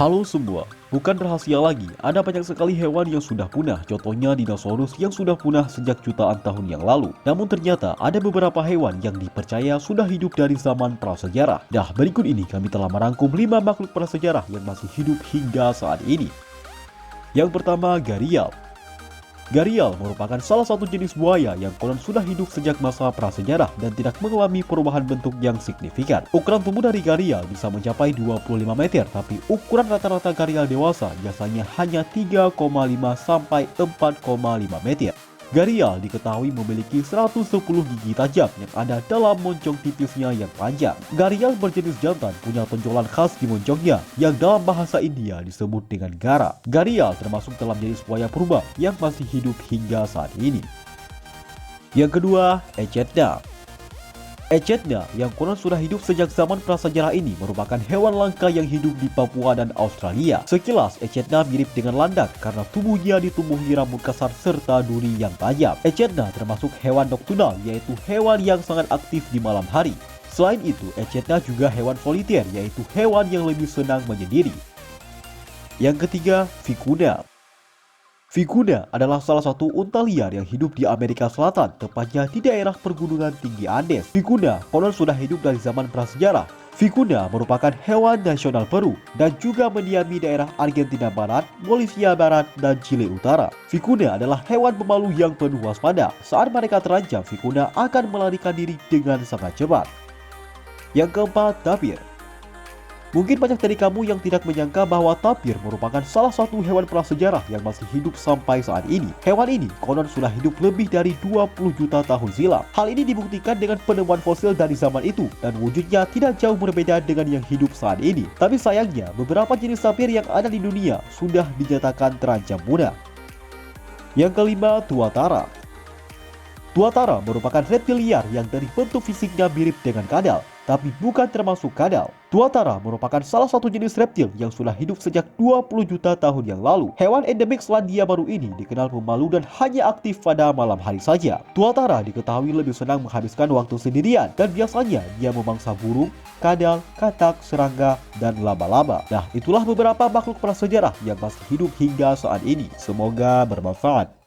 Halo semua, bukan rahasia lagi, ada banyak sekali hewan yang sudah punah, contohnya dinosaurus yang sudah punah sejak jutaan tahun yang lalu. Namun ternyata ada beberapa hewan yang dipercaya sudah hidup dari zaman prasejarah. Nah, berikut ini kami telah merangkum 5 makhluk prasejarah yang masih hidup hingga saat ini. Yang pertama, Gharial. Gharial merupakan salah satu jenis buaya yang konon sudah hidup sejak masa prasejarah dan tidak mengalami perubahan bentuk yang signifikan. Ukuran tubuh dari Gharial bisa mencapai 25 meter, tapi ukuran rata-rata Gharial dewasa biasanya hanya 3,5 sampai 4,5 meter. Gharial diketahui memiliki 110 gigi tajam yang ada dalam moncong tipisnya yang panjang. Gharial berjenis jantan punya tonjolan khas di moncongnya yang dalam bahasa India disebut dengan gara. Gharial termasuk dalam jenis buaya purba yang masih hidup hingga saat ini. Yang kedua, Echidna. Echidna yang konon sudah hidup sejak zaman prasejarah ini merupakan hewan langka yang hidup di Papua dan Australia. Sekilas, Echidna mirip dengan landak karena tubuhnya ditumbuhi rambut kasar serta duri yang tajam. Echidna termasuk hewan nokturnal, yaitu hewan yang sangat aktif di malam hari. Selain itu, Echidna juga hewan soliter, yaitu hewan yang lebih senang menyendiri. Yang ketiga, Vicuna. Vicuna adalah salah satu unta liar yang hidup di Amerika Selatan, tepatnya di daerah pergunungan tinggi Andes. Vicuna konon sudah hidup dari zaman prasejarah. Vicuna merupakan hewan nasional Peru dan juga mendiami daerah Argentina Barat, Bolivia Barat, dan Chili Utara. Vicuna adalah hewan pemalu yang penuh waspada. Saat mereka terancam, Vicuna akan melarikan diri dengan sangat cepat. Yang keempat, tapir. Mungkin banyak dari kamu yang tidak menyangka bahwa tapir merupakan salah satu hewan prasejarah yang masih hidup sampai saat ini. Hewan ini konon sudah hidup lebih dari 20 juta tahun silam. Hal ini dibuktikan dengan penemuan fosil dari zaman itu dan wujudnya tidak jauh berbeda dengan yang hidup saat ini. Tapi sayangnya, beberapa jenis tapir yang ada di dunia sudah dinyatakan terancam punah. Yang kelima, tuatara. Tuatara merupakan reptil liar yang dari bentuk fisiknya mirip dengan kadal, tapi bukan termasuk kadal. Tuatara merupakan salah satu jenis reptil yang sudah hidup sejak 20 juta tahun yang lalu. Hewan endemik Selandia Baru ini dikenal pemalu dan hanya aktif pada malam hari saja. Tuatara diketahui lebih senang menghabiskan waktu sendirian dan biasanya dia memangsa burung, kadal, katak, serangga, dan laba-laba. Nah, itulah beberapa makhluk prasejarah yang masih hidup hingga saat ini. Semoga bermanfaat.